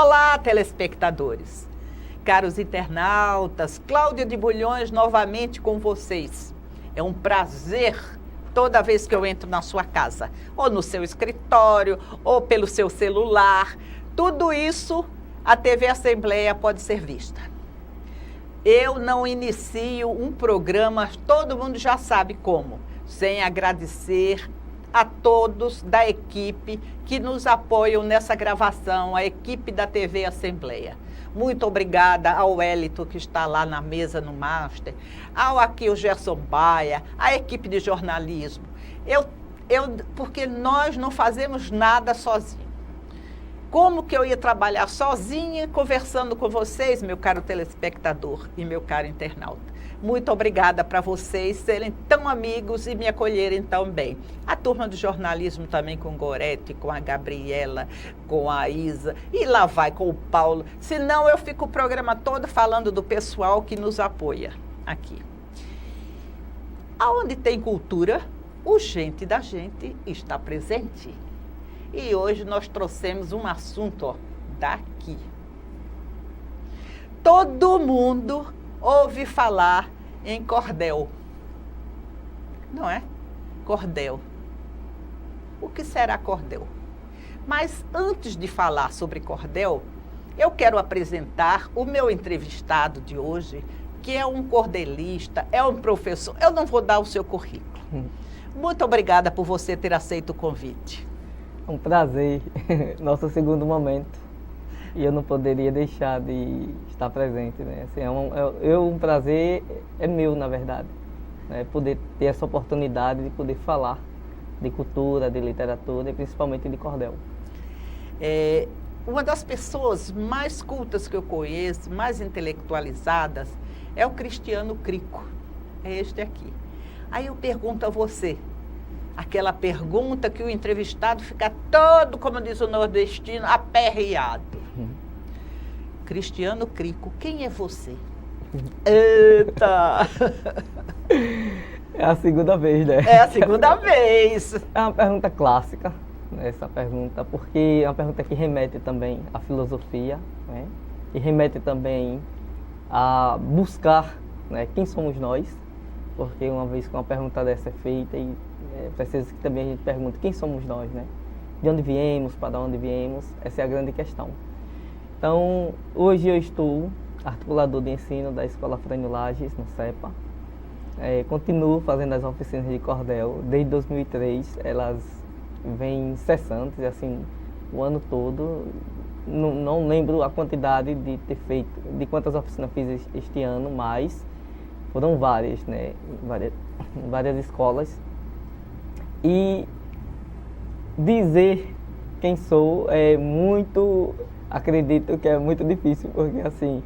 Olá, telespectadores. Caros internautas, Cláudia de Bulhões novamente com vocês. É um prazer toda vez que eu entro na sua casa, ou no seu escritório, ou pelo seu celular. Tudo isso, a TV Assembleia pode ser vista. Eu não inicio um programa, todo mundo já sabe como, sem agradecer a todos da equipe que nos apoiam nessa gravação, a equipe da TV Assembleia. Muito obrigada ao Wellington, que está lá na mesa no Master, ao aqui o Gerson Baia, a equipe de jornalismo. Porque nós não fazemos nada sozinhos. Como que eu ia trabalhar sozinha, conversando com vocês, meu caro telespectador e meu caro internauta? Muito obrigada para vocês serem tão amigos e me acolherem tão bem. A turma do jornalismo também com o Gorete, com a Gabriela, com a Isa, e lá vai com o Paulo. Senão eu fico o programa todo falando do pessoal que nos apoia aqui. Aonde tem cultura, o gente da gente está presente. E hoje nós trouxemos um assunto daqui. Todo mundo ouve falar em cordel, não é? Cordel. O que será cordel? Mas antes de falar sobre cordel, eu quero apresentar o meu entrevistado de hoje, que é um cordelista, é um professor. Eu não vou dar o seu currículo. Muito obrigada por você ter aceito o convite. É um prazer, nosso segundo momento, e eu não poderia deixar de estar presente, né? Assim, um prazer é meu, na verdade, né? Poder ter essa oportunidade de poder falar de cultura, de literatura e principalmente de cordel. Uma das pessoas mais cultas que eu conheço, mais intelectualizadas, é o Cristiano Crico, é este aqui. Aí eu pergunto a você, aquela pergunta que o entrevistado fica todo, como diz o nordestino, aperreado. Cristiano Crico, quem é você? Eita! É a segunda vez, né? É a segunda vez. É uma pergunta clássica, né, essa pergunta, porque é uma pergunta que remete também à filosofia, né? E remete também a buscar, né, quem somos nós, porque uma vez que uma pergunta dessa é feita, precisa que também a gente pergunte quem somos nós, né? De onde viemos, para onde viemos, essa é a grande questão. Então, hoje eu estou articulador de ensino da Escola Frânio Lages, no CEPA. Continuo fazendo as oficinas de cordel, desde 2003, elas vêm cessantes, assim, o ano todo. Não lembro a quantidade de ter feito, de quantas oficinas fiz este ano, mas foram várias, né? Várias escolas. E dizer quem sou acredito que é muito difícil, porque assim,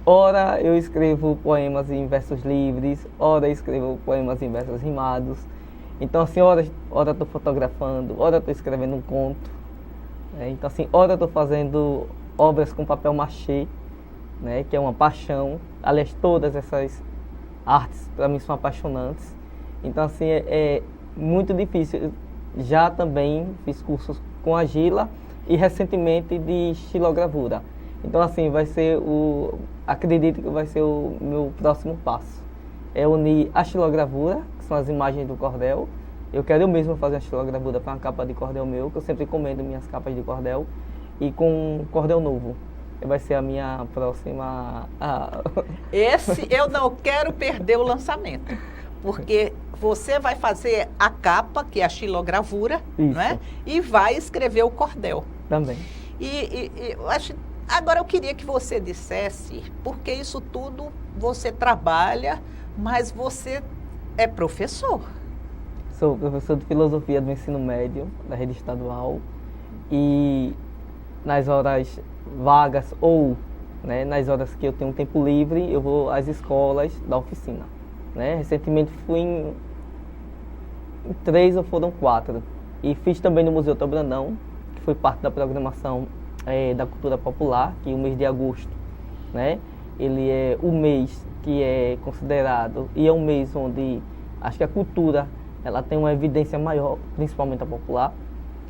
ora eu escrevo poemas em versos livres, ora eu escrevo poemas em versos rimados. Então assim, ora estou fotografando, ora estou escrevendo um conto. Então assim, ora estou fazendo obras com papel machê, né, que é uma paixão. Aliás, todas essas artes para mim são apaixonantes. Então assim, é muito difícil. Já também fiz cursos com argila e recentemente de estilogravura. Então assim, acredito que vai ser o meu próximo passo. É unir a estilogravura, que são as imagens do cordel. Eu quero eu mesmo fazer uma estilogravura para uma capa de cordel meu, que eu sempre encomendo minhas capas de cordel, e com um cordel novo. Vai ser a minha próxima... Esse eu não quero perder o lançamento. Porque você vai fazer a capa, que é a xilogravura, não é? E vai escrever o cordel. Também. Agora eu queria que você dissesse, porque isso tudo você trabalha, mas você é professor. Sou professor de filosofia do ensino médio, da rede estadual, e nas horas vagas ou, né, nas horas que eu tenho tempo livre, eu vou às escolas da oficina. Né? Recentemente fui em 3 ou foram 4. E fiz também no Museu Brandão, que foi parte da programação da cultura popular, que o mês de agosto, né? Ele é o mês que é considerado, e é um mês onde acho que a cultura ela tem uma evidência maior, principalmente a popular,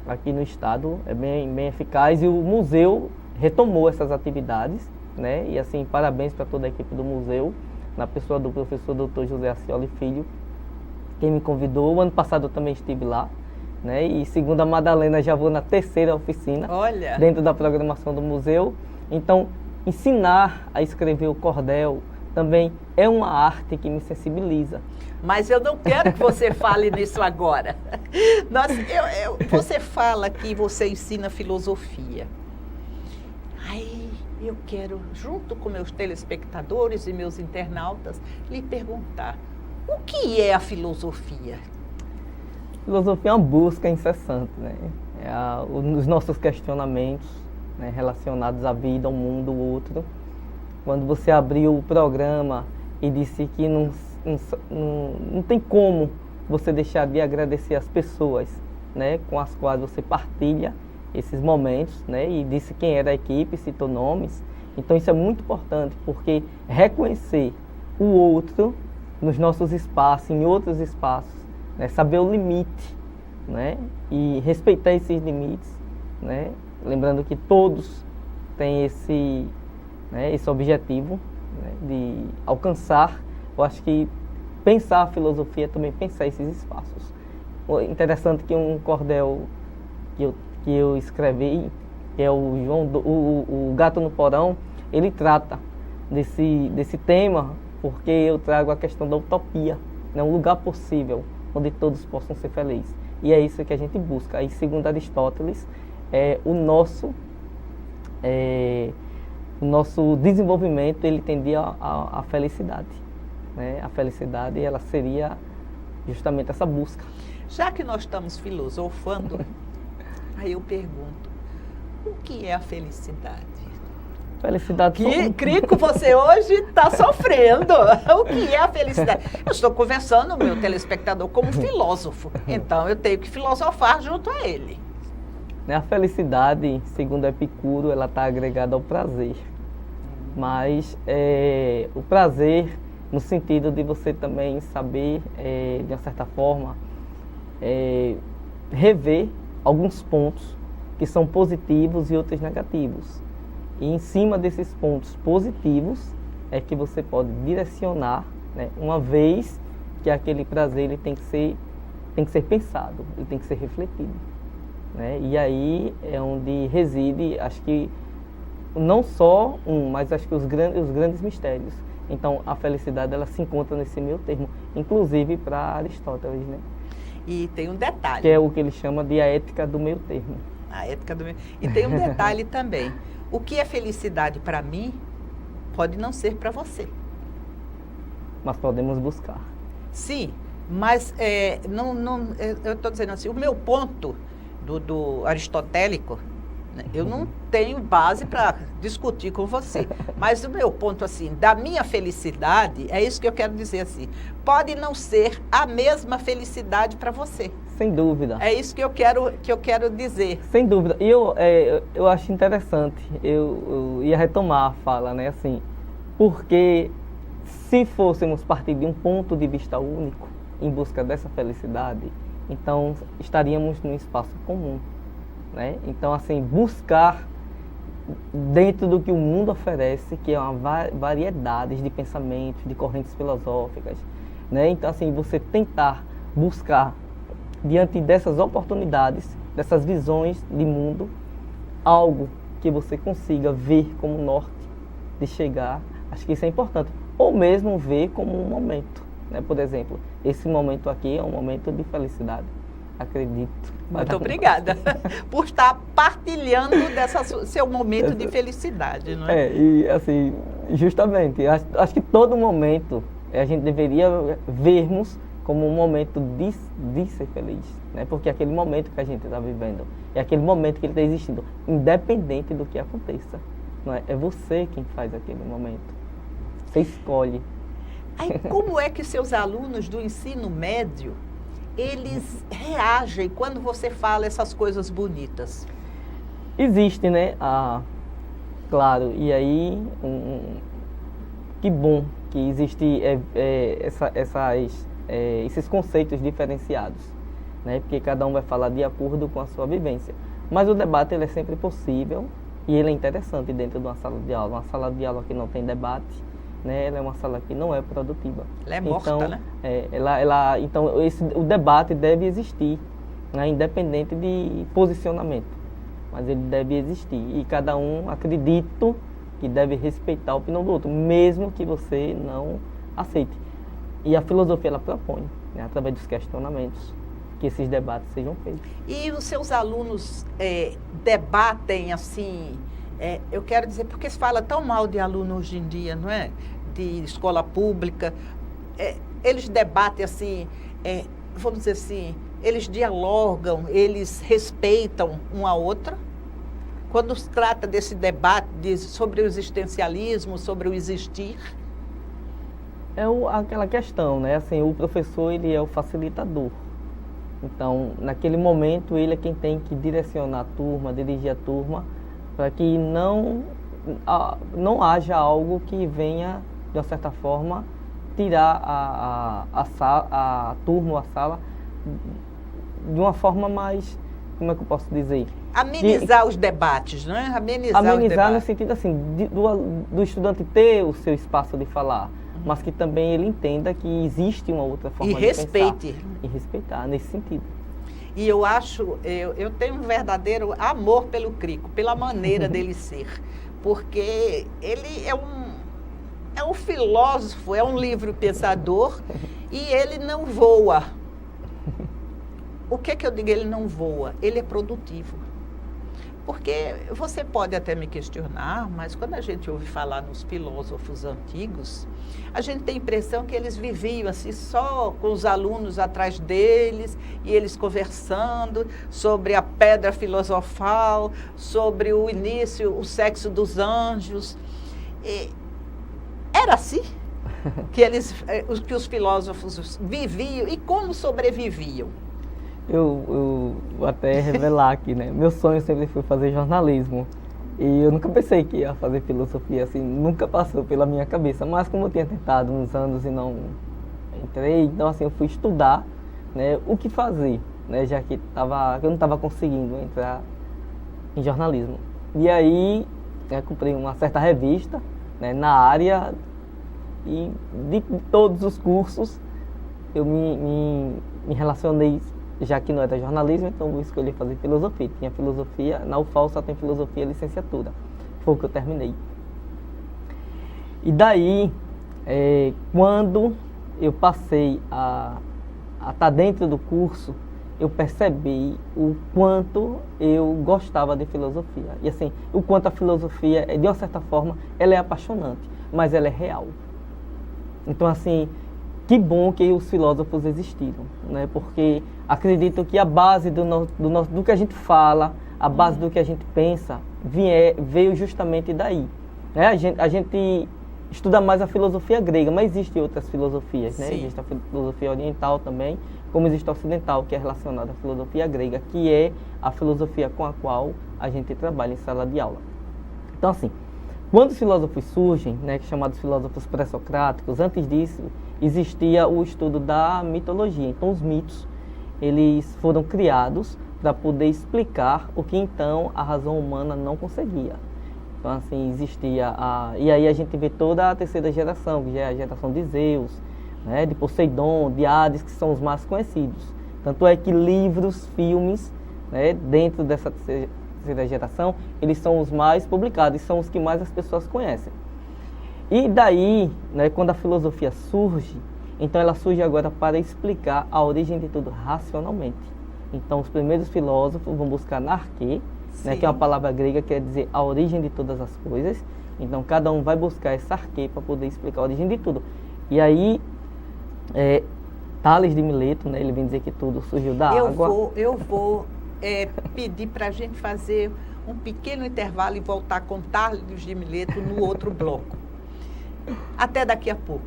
aqui no estado, é bem eficaz. E o museu retomou essas atividades, né? E assim, parabéns para toda a equipe do museu, na pessoa do professor Dr. José Acioli Filho, quem me convidou. O ano passado eu também estive lá, né? E segundo a Madalena, já vou na 3ª oficina. Olha. Dentro da programação do museu. Então, ensinar a escrever o cordel também é uma arte que me sensibiliza. Mas eu não quero que você fale nisso agora. Você fala que você ensina filosofia. Aí eu quero, junto com meus telespectadores e meus internautas, lhe perguntar, o que é a filosofia? Filosofia é uma busca incessante, né? Os nossos questionamentos, né, relacionados à vida, ao mundo, ao outro. Quando você abriu o programa e disse que não tem como você deixar de agradecer as pessoas, né, com as quais você partilha esses momentos, né, e disse quem era a equipe, citou nomes. Então isso é muito importante, porque reconhecer o outro nos nossos espaços, em outros espaços, né, saber o limite, né, e respeitar esses limites, né, lembrando que todos têm esse objetivo, né, de alcançar. Eu acho que pensar a filosofia é também pensar esses espaços. Interessante que um cordel que eu escrevi, que é o Gato no Porão, ele trata desse tema, porque eu trago a questão da utopia, né, um lugar possível onde todos possam ser felizes. E é isso que a gente busca. Aí, segundo Aristóteles, o nosso desenvolvimento, ele tendia à felicidade, né? A felicidade, ela seria justamente essa busca. Já que nós estamos filosofando, aí eu pergunto, o que é a felicidade? Felicidade. Crico, você hoje está sofrendo. O que é a felicidade? Eu estou conversando com o meu telespectador como filósofo, então eu tenho que filosofar junto a ele. A felicidade, segundo Epicuro, ela está agregada ao prazer. Mas o prazer no sentido de você também saber, de uma certa forma, rever alguns pontos que são positivos e outros negativos. E em cima desses pontos positivos é que você pode direcionar, né, uma vez que aquele prazer ele tem que ser pensado, ele tem que ser refletido, né? E aí é onde reside, acho que não só mas acho que os grandes mistérios. Então a felicidade ela se encontra nesse meio termo, inclusive para Aristóteles, né? E tem um detalhe. Que é o que ele chama de a ética do meio termo. A ética do meio. E tem um detalhe também. O que é felicidade para mim pode não ser para você. Mas podemos buscar. Sim, mas eu estou dizendo assim, o meu ponto do aristotélico, né, eu não tenho base para discutir com você, mas o meu ponto assim, da minha felicidade, é isso que eu quero dizer assim, pode não ser a mesma felicidade para você. Sem dúvida. É isso que eu quero dizer. Sem dúvida. E eu acho interessante, eu ia retomar a fala, né, assim, porque se fôssemos partir de um ponto de vista único, em busca dessa felicidade, então estaríamos num espaço comum, né? Então, assim, buscar dentro do que o mundo oferece, que é uma variedade de pensamentos, de correntes filosóficas, né? Então, assim, você tentar buscar diante dessas oportunidades, dessas visões de mundo, algo que você consiga ver como norte de chegar, acho que isso é importante. Ou mesmo ver como um momento, né? Por exemplo, esse momento aqui é um momento de felicidade, acredito. Muito obrigada por estar partilhando seu momento de felicidade, não é? E assim, justamente, acho que todo momento a gente deveria vermos como um momento de ser feliz, né? Porque é aquele momento que a gente está vivendo, é aquele momento que ele está existindo, independente do que aconteça, não é? É você quem faz aquele momento, você escolhe. Aí, como é que seus alunos do ensino médio, eles reagem quando você fala essas coisas bonitas? Existe, né? Claro, e aí, que bom que existe esses conceitos diferenciados, né? Porque cada um vai falar de acordo com a sua vivência. Mas o debate ele é sempre possível, E ele é interessante dentro de uma sala de aula. Uma sala de aula que não tem debate, né? Ela é uma sala que não é produtiva. Ela é morta, então, né? Então, o debate deve existir, né? Independente de posicionamento. Mas ele deve existir. E cada um, acredito, que deve respeitar a opinião do outro, mesmo que você não aceite. E a filosofia, ela propõe, né? Através dos questionamentos, que esses debates sejam feitos. E os seus alunos debatem assim, eu quero dizer, porque se fala tão mal de aluno hoje em dia, não é? De escola pública, eles debatem assim, vamos dizer assim, eles dialogam, eles respeitam um a outra. Quando se trata desse debate sobre o existencialismo, sobre o existir. Aquela questão, né? Assim, o professor, ele é o facilitador. Então, naquele momento, ele é quem tem que direcionar a turma, dirigir a turma, para que não haja algo que venha, de uma certa forma, tirar a turma ou a sala de uma forma mais, como é que eu posso dizer? Amenizar os debates, não é? Amenizar no sentido assim, do estudante ter o seu espaço de falar, mas que também ele entenda que existe uma outra forma de respeite. pensar. E respeitar, nesse sentido. E eu acho, eu tenho um verdadeiro amor pelo Crico, pela maneira dele ser, porque ele é um filósofo, é um livre pensador e ele não voa. O que eu digo? Ele não voa, ele é produtivo. Porque você pode até me questionar, mas quando a gente ouve falar nos filósofos antigos, a gente tem a impressão que eles viviam assim só com os alunos atrás deles e eles conversando sobre a pedra filosofal, sobre o início, o sexo dos anjos. Era assim que os filósofos viviam e como sobreviviam. Eu vou até revelar aqui, né? Meu sonho sempre foi fazer jornalismo. E eu nunca pensei que ia fazer filosofia, assim, nunca passou pela minha cabeça. Mas como eu tinha tentado uns anos e não entrei, então assim, eu fui estudar, né, o que fazer, né? Já que eu não estava conseguindo entrar em jornalismo. E aí, comprei uma certa revista, né, na área, e de todos os cursos, eu me relacionei. Já que não era jornalismo, então eu escolhi fazer filosofia. Tinha filosofia, na UFAL só tem filosofia e licenciatura. Foi o que eu terminei. E daí, quando eu passei a estar dentro do curso, eu percebi o quanto eu gostava de filosofia. E assim, o quanto a filosofia, de uma certa forma, ela é apaixonante, mas ela é real. Então assim, que bom que os filósofos existiram, né? Porque acredito que a base do que a gente fala, a base do que a gente pensa, veio justamente daí. Né? A gente estuda mais a filosofia grega, mas existem outras filosofias, né? Existe a filosofia oriental também, como existe a ocidental, que é relacionada à filosofia grega, que é a filosofia com a qual a gente trabalha em sala de aula. Então assim, quando os filósofos surgem, né, chamados filósofos pré-socráticos, antes disso existia o estudo da mitologia. Então os mitos, eles foram criados para poder explicar o que então a razão humana não conseguia. Então assim, existia e aí a gente vê toda a terceira geração, que já é a geração de Zeus, né, de Poseidon, de Hades, que são os mais conhecidos. Tanto é que livros, filmes, né, dentro dessa terceira geração, eles são os mais publicados, são os que mais as pessoas conhecem. E daí, né, quando a filosofia surge, então ela surge agora para explicar a origem de tudo racionalmente. Então os primeiros filósofos vão buscar na arquê, né, que é uma palavra grega que quer dizer a origem de todas as coisas. Então cada um vai buscar essa arquê para poder explicar a origem de tudo. E aí, Tales de Mileto, né, ele vem dizer que tudo surgiu da água. Eu vou pedir para a gente fazer um pequeno intervalo e voltar com Tales de Mileto no outro bloco. Até daqui a pouco.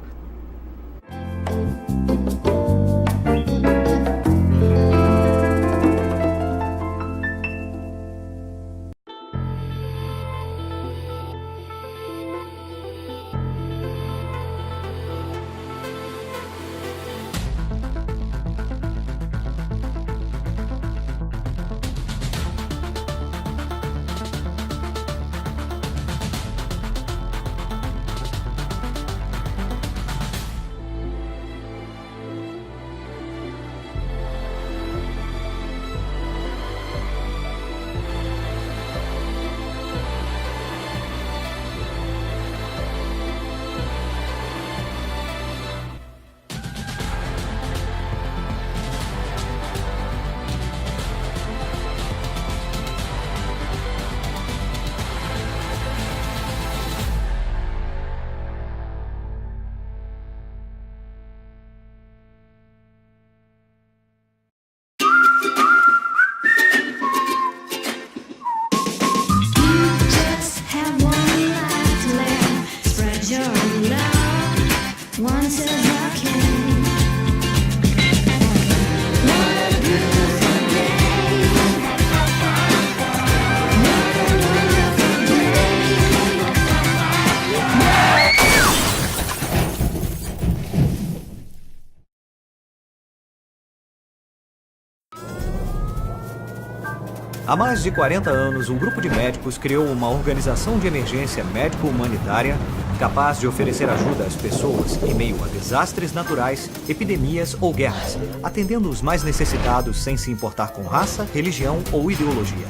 Há mais de 40 anos, um grupo de médicos criou uma organização de emergência médico-humanitária capaz de oferecer ajuda às pessoas em meio a desastres naturais, epidemias ou guerras, atendendo os mais necessitados sem se importar com raça, religião ou ideologia.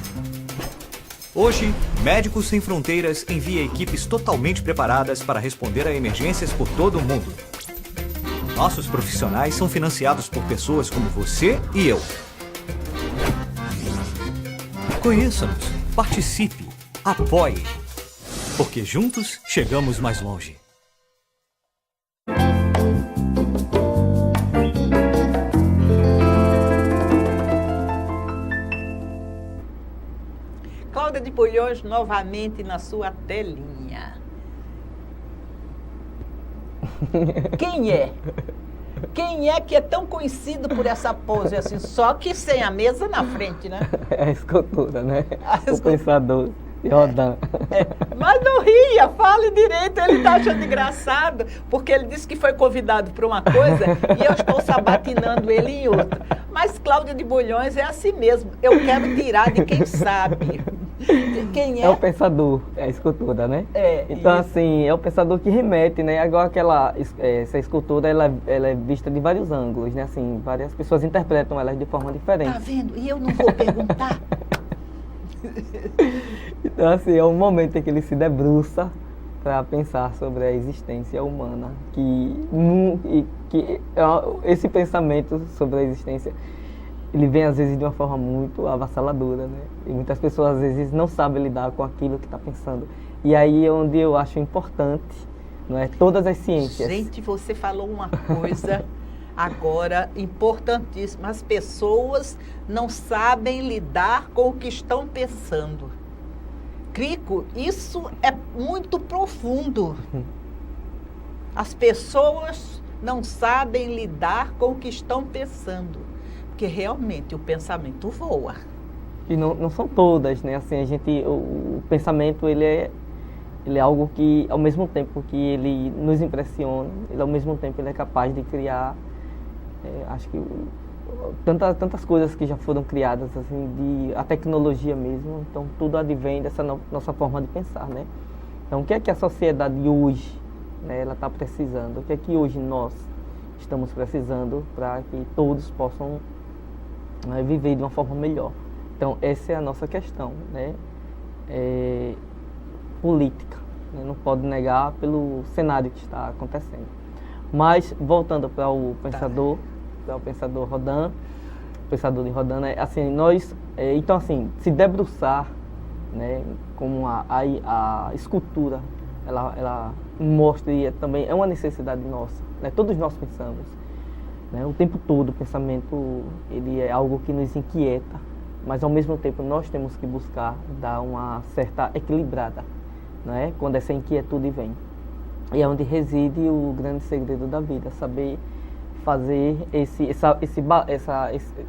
Hoje, Médicos Sem Fronteiras envia equipes totalmente preparadas para responder a emergências por todo o mundo. Nossos profissionais são financiados por pessoas como você e eu. Conheça-nos, participe, apoie, porque juntos chegamos mais longe. Cláudia de Bulhões novamente na sua telinha. Quem é? Quem é que é tão conhecido por essa pose assim, só que sem a mesa na frente, né? É a escultura, né? O pensador de Rodin. Mas não ria, fale direito, ele está achando engraçado, porque ele disse que foi convidado para uma coisa e eu estou sabatinando ele em outra. Mas Cláudia de Bulhões é assim mesmo, eu quero tirar de quem sabe. Quem é? É o pensador, é a escultura, né? Então, isso. assim, é o pensador que remete, né? Agora, essa escultura, ela é vista de vários ângulos, né? Assim, várias pessoas interpretam elas de forma diferente. Tá vendo? E eu não vou perguntar. Então, assim, é um momento em que ele se debruça para pensar sobre a existência humana. Esse pensamento sobre a existência, ele vem às vezes de uma forma muito avassaladora, né? E muitas pessoas às vezes não sabem lidar com aquilo que está pensando. E aí é onde eu acho importante, não é? Todas as ciências. Gente, você falou uma coisa agora importantíssima. As pessoas não sabem lidar com o que estão pensando. Crico, isso é muito profundo. As pessoas não sabem lidar com o que estão pensando. Porque realmente o pensamento voa. E não são todas, né? Assim, o pensamento, ele é algo que, ao mesmo tempo que ele nos impressiona, ele ao mesmo tempo ele é capaz de criar, acho que tantas coisas que já foram criadas, assim, a tecnologia mesmo. Então tudo advém dessa nossa forma de pensar, né? Então o que é que a sociedade hoje, né, ela está precisando? O que é que hoje nós estamos precisando para que todos possam viver de uma forma melhor? Então essa é a nossa questão, né? Política, né? Não pode negar pelo cenário que está acontecendo. Mas voltando para o pensador, para o pensador Rodin, o pensador de Rodin, né? Assim, então assim, se debruçar, né, como a escultura, ela mostra, e também é uma necessidade nossa, né? Todos nós pensamos, né? O tempo todo o pensamento, ele é algo que nos inquieta, mas ao mesmo tempo nós temos que buscar dar uma certa equilibrada, né, quando essa inquietude vem. E é onde reside o grande segredo da vida, saber fazer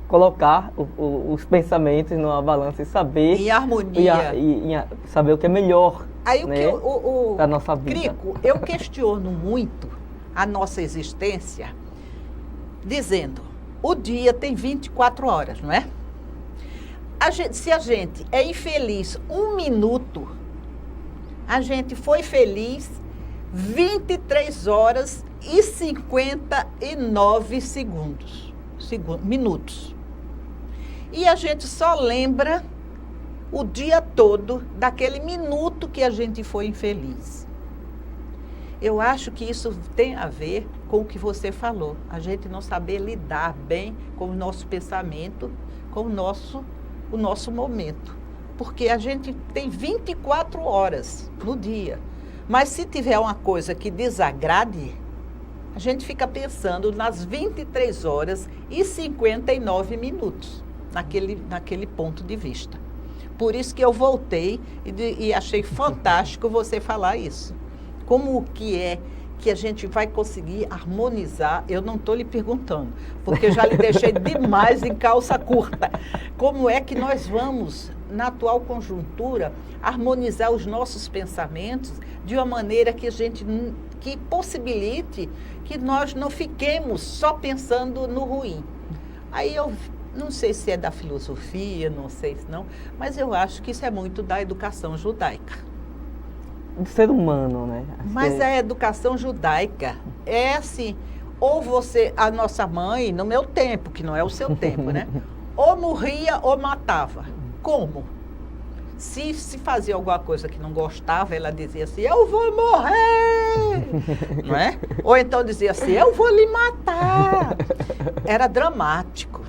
colocar os pensamentos numa balança e saber... Em harmonia. Saber o que é melhor, aí, né, para a nossa vida. Crico, eu questiono muito a nossa existência, dizendo, o dia tem 24 horas, não é? Se a gente é infeliz 1 minuto, a gente foi feliz 23 horas e 59 minutos. E a gente só lembra o dia todo daquele minuto que a gente foi infeliz. Eu acho que isso tem a ver com o que você falou. A gente não saber lidar bem com o nosso pensamento, com o nosso momento. Porque a gente tem 24 horas no dia. Mas se tiver uma coisa que desagrade, a gente fica pensando nas 23 horas e 59 minutos, naquele ponto de vista. Por isso que eu voltei e achei fantástico você falar isso. Como que é que a gente vai conseguir harmonizar? Eu não estou lhe perguntando, porque eu já lhe deixei demais em calça curta. Como é que nós vamos, na atual conjuntura, harmonizar os nossos pensamentos de uma maneira que que possibilite que nós não fiquemos só pensando no ruim? Aí eu não sei se é da filosofia, não sei se não, mas eu acho que isso é muito da educação judaica. Do ser humano, né? Mas a educação judaica é assim, ou você, a nossa mãe, no meu tempo, que não é o seu tempo, né? Ou morria ou matava. Como? Se fazia alguma coisa que não gostava, ela dizia assim, eu vou morrer, não é? Ou então dizia assim, eu vou lhe matar. Era dramático.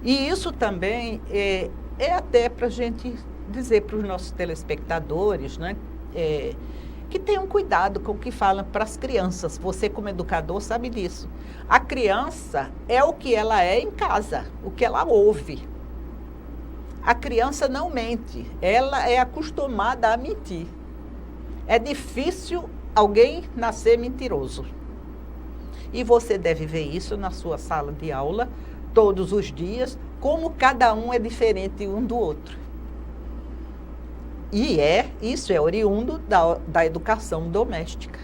E isso também é até para a gente dizer para os nossos telespectadores, né? Que tenham cuidado com o que falam para as crianças. Você, como educador, sabe disso. A criança é o que ela é em casa, o que ela ouve. A criança não mente, ela é acostumada a mentir. É difícil alguém nascer mentiroso. E você deve ver isso na sua sala de aula, todos os dias, como cada um é diferente um do outro. E isso é oriundo da educação doméstica.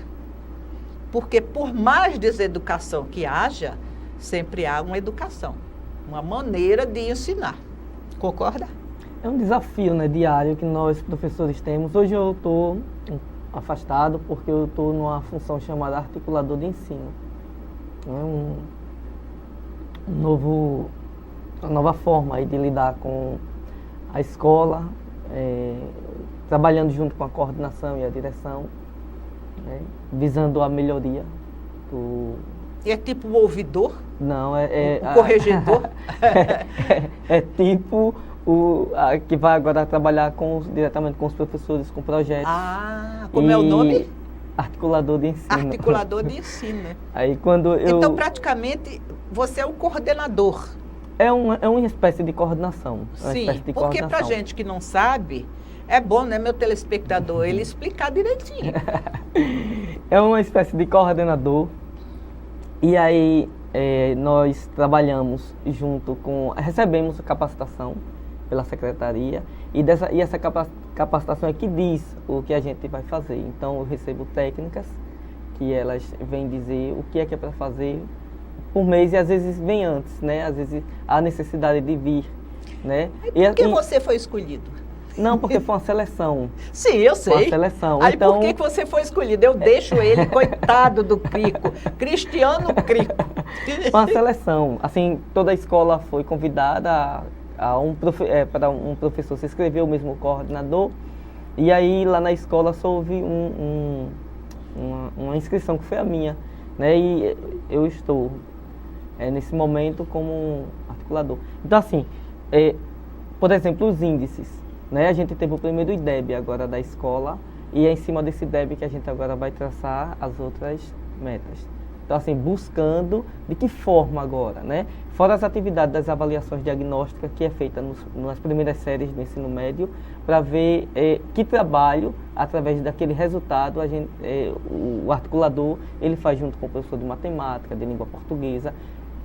Porque por mais deseducação que haja, sempre há uma educação, uma maneira de ensinar. Concorda? É um desafio, né, diário que nós, professores, temos. Hoje eu estou afastado porque eu estou numa função chamada articulador de ensino. É uma nova forma aí de lidar com a escola, trabalhando junto com a coordenação e a direção, né, visando a melhoria do... É tipo o ouvidor? Não, o corregedor? É tipo que vai agora trabalhar diretamente com os professores, com projetos. Ah, como é o nome? Articulador de ensino. Articulador de ensino, né? Aí quando Então, praticamente, você é o coordenador. É uma espécie de coordenação. Sim, porque para gente que não sabe, é bom, né, meu telespectador, ele explicar direitinho. É uma espécie de coordenador. E aí nós trabalhamos recebemos capacitação pela secretaria e essa capacitação é que diz o que a gente vai fazer. Então eu recebo técnicas que elas vêm dizer o que é para fazer por mês e às vezes vem antes, né? Às vezes há necessidade de vir, né? E por que você foi escolhido? Não, porque foi uma seleção. Sim, eu sei. Uma seleção. Aí então... por que você foi escolhido? Eu deixo ele, coitado do Crico. Cristiano Crico. Foi uma seleção. Assim, toda a escola foi convidada para um professor se inscrever, o mesmo coordenador. E aí, lá na escola, só houve uma inscrição, que foi a minha. Né? E eu estou, nesse momento, como articulador. Então, assim, por exemplo, os índices. Né? A gente teve o primeiro IDEB agora da escola e é em cima desse IDEB que a gente agora vai traçar as outras metas. Então, assim, buscando de que forma agora, né? Fora as atividades das avaliações diagnósticas que é feita nas primeiras séries do ensino médio, para ver que trabalho, através daquele resultado, o articulador ele faz junto com o professor de matemática, de língua portuguesa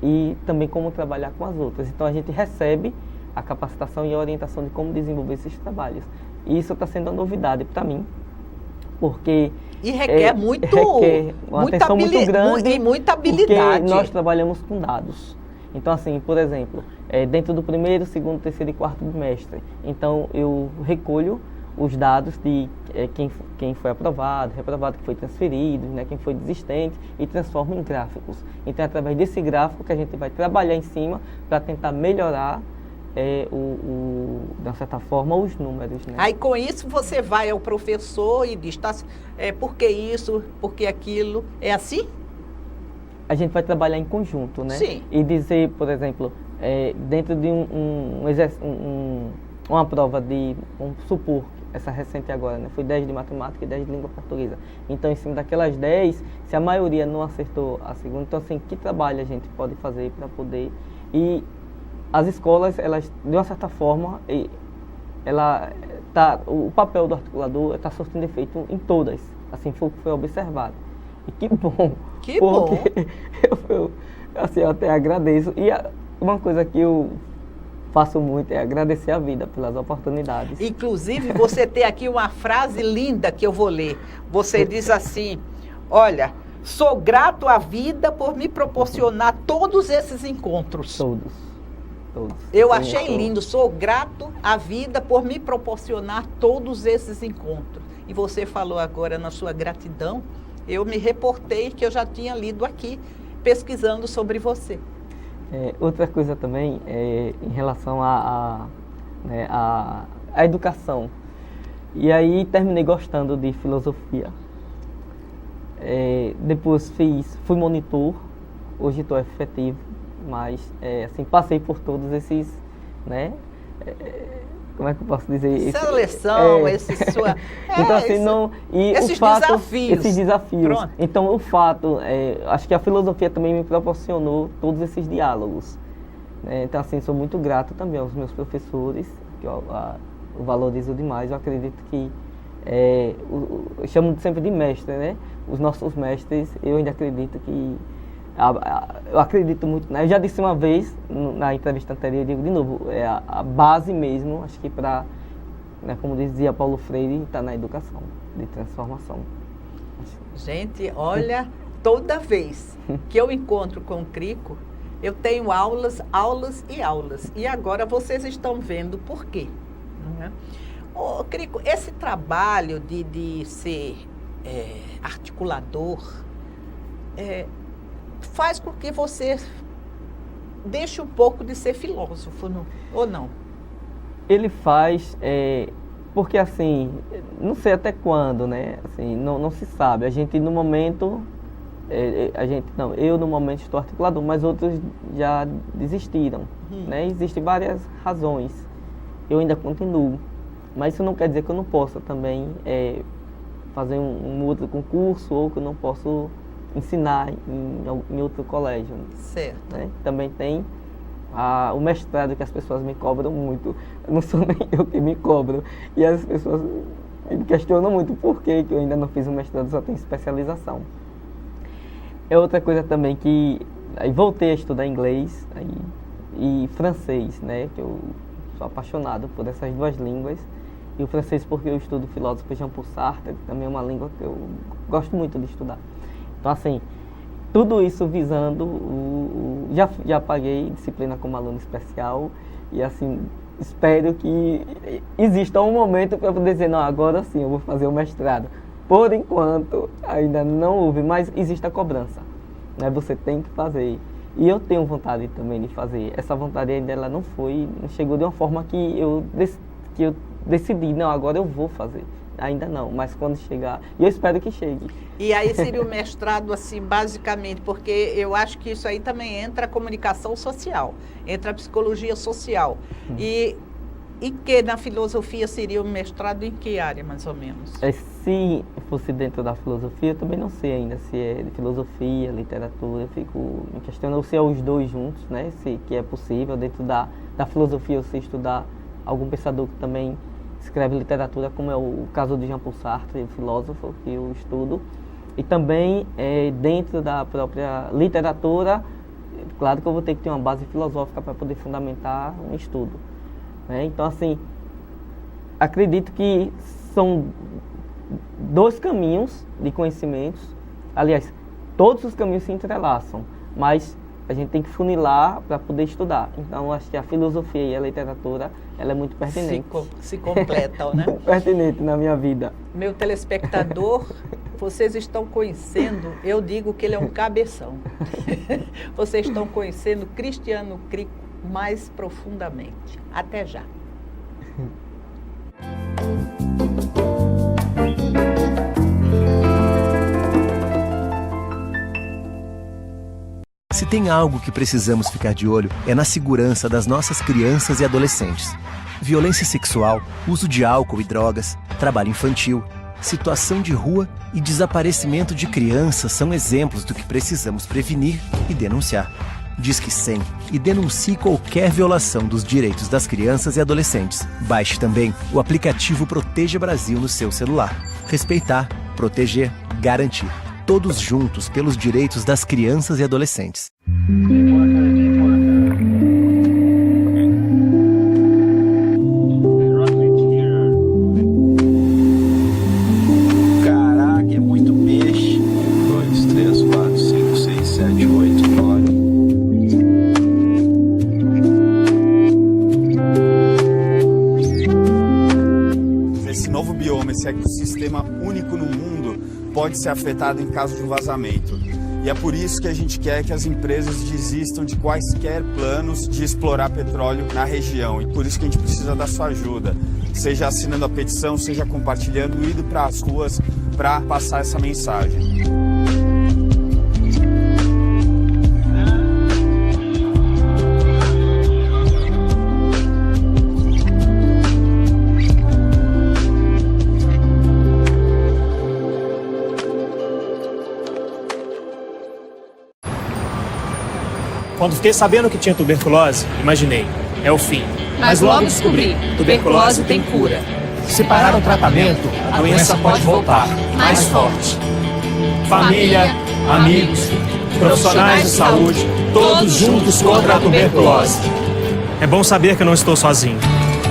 e também como trabalhar com as outras. Então, a gente recebe a capacitação e a orientação de como desenvolver esses trabalhos. E isso está sendo uma novidade para mim, porque... E requer muita atenção muito grande e muita habilidade. Porque nós trabalhamos com dados. Então, assim, por exemplo, dentro do primeiro, segundo, terceiro e quarto bimestre, então eu recolho os dados de quem foi aprovado, reprovado, que foi transferido, né, quem foi desistente, e transformo em gráficos. Então, é através desse gráfico que a gente vai trabalhar em cima para tentar melhorar de uma certa forma, os números. Né? Aí, com isso, você vai ao professor e diz, por que isso, por que aquilo? É assim? A gente vai trabalhar em conjunto, né? Sim. E dizer, por exemplo, dentro de uma prova vamos supor, essa recente agora, né? Foi 10 de matemática e 10 de língua portuguesa. Então, em cima daquelas 10, se a maioria não acertou a segunda, então, assim, que trabalho a gente pode fazer para poder... E as escolas, elas, de uma certa forma, o papel do articulador está surtindo efeito em todas. Assim, foi observado. E que bom. Que bom. Eu até agradeço. E uma coisa que eu faço muito é agradecer a vida pelas oportunidades. Inclusive, você tem aqui uma frase linda que eu vou ler. Você diz assim, olha, sou grato à vida por me proporcionar todos esses encontros. Todos. todos. Eu achei lindo, sou grato à vida por me proporcionar todos esses encontros. E você falou agora na sua gratidão, eu me reportei que eu já tinha lido aqui, pesquisando sobre você. Outra coisa também, em relação à educação. E aí terminei gostando de filosofia. Depois fui monitor, hoje estou efetivo, mas assim, passei por todos esses, né? Como é que eu posso dizer? Seleção, então, assim, esses desafios. Esses desafios. Pronto. Então, o fato, acho que a filosofia também me proporcionou todos esses diálogos. Então, assim, sou muito grato também aos meus professores, que eu valorizo demais. Eu acredito que, eu chamo sempre de mestre, né? Os nossos mestres, eu ainda acredito que, eu acredito muito, né? Eu já disse uma vez, na entrevista anterior, eu digo de novo, a base mesmo, acho que para, né, como dizia Paulo Freire, está na educação, de transformação. Gente, olha, toda vez que eu encontro com o Crico, eu tenho aulas, aulas e aulas. E agora vocês estão vendo por quê. Né? Ô, Crico, esse trabalho de ser articulador faz com que você deixe um pouco de ser filósofo, não? Ou não? Ele faz, porque assim, não sei até quando, né? Assim, não se sabe. A gente no momento, eu no momento estou articulador, mas outros já desistiram, né? Existem várias razões. Eu ainda continuo, mas isso não quer dizer que eu não possa também fazer um outro concurso ou que eu não posso ensinar em outro colégio. Certo. Né? Também tem o mestrado, que as pessoas me cobram muito. Não sou nem eu que me cobro. E as pessoas me questionam muito por que eu ainda não fiz o mestrado, só tenho especialização. É outra coisa também que... Aí voltei a estudar inglês e francês, né? Que eu sou apaixonado por essas duas línguas. E o francês porque eu estudo o filósofo Jean-Paul Sartre, que também é uma língua que eu gosto muito de estudar. Então, assim, tudo isso visando já paguei disciplina como aluno especial e, assim, espero que exista um momento para poder dizer, não, agora sim eu vou fazer o mestrado. Por enquanto, ainda não houve, mas existe a cobrança, né? Você tem que fazer. E eu tenho vontade também de fazer. Essa vontade ainda ela não chegou de uma forma que eu decidi, não, agora eu vou fazer. Ainda não, mas quando chegar, e eu espero que chegue. E aí seria o mestrado, assim, basicamente, porque eu acho que isso aí também entra a comunicação social, entra a psicologia social. E que na filosofia seria o mestrado em que área, mais ou menos? Se fosse dentro da filosofia, eu também não sei ainda se é de filosofia, literatura, eu fico me questionando se é os dois juntos, né? Que é possível, dentro da filosofia, você estudar algum pensador que também escreve literatura, como é o caso de Jean-Paul Sartre, filósofo que eu estudo, e também dentro da própria literatura, claro que eu vou ter que ter uma base filosófica para poder fundamentar um estudo, né? Então, assim, acredito que são dois caminhos de conhecimentos, aliás, todos os caminhos se entrelaçam, mas a gente tem que funilar para poder estudar. Então, acho que a filosofia e a literatura, ela é muito pertinente. Se completam, né? Muito pertinente na minha vida. Meu telespectador, vocês estão conhecendo, eu digo que ele é um cabeção. Vocês estão conhecendo Cristiano Crico mais profundamente. Até já. Se tem algo que precisamos ficar de olho, é na segurança das nossas crianças e adolescentes. Violência sexual, uso de álcool e drogas, trabalho infantil, situação de rua e desaparecimento de crianças são exemplos do que precisamos prevenir e denunciar. Disque 100 e denuncie qualquer violação dos direitos das crianças e adolescentes. Baixe também o aplicativo Proteja Brasil no seu celular. Respeitar, proteger, garantir. Todos juntos pelos direitos das crianças e adolescentes. Caraca, é muito peixe. 2, 3, 4, 5, 6, 7, 8, 9. pode ser afetado em caso de um vazamento. E é por isso que a gente quer que as empresas desistam de quaisquer planos de explorar petróleo na região. E por isso que a gente precisa da sua ajuda, seja assinando a petição, seja compartilhando, indo para as ruas para passar essa mensagem. Quando fiquei sabendo que tinha tuberculose, imaginei, é o fim. Mas logo descobri, tuberculose tem cura. Se parar o tratamento, a doença pode voltar, mais forte. Família, amigos, profissionais de saúde, todos juntos contra a tuberculose. É bom saber que eu não estou sozinho.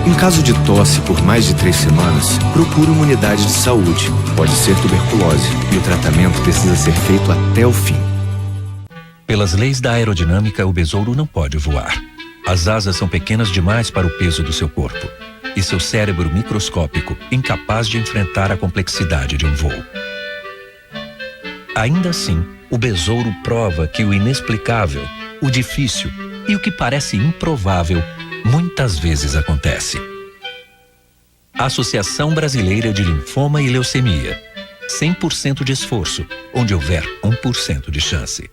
Em caso de tosse por mais de 3 semanas, procure uma unidade de saúde. Pode ser tuberculose e o tratamento precisa ser feito até o fim. Pelas leis da aerodinâmica, o besouro não pode voar. As asas são pequenas demais para o peso do seu corpo. E seu cérebro microscópico, incapaz de enfrentar a complexidade de um voo. Ainda assim, o besouro prova que o inexplicável, o difícil e o que parece improvável, muitas vezes acontece. Associação Brasileira de Linfoma e Leucemia. 100% de esforço, onde houver 1% de chance.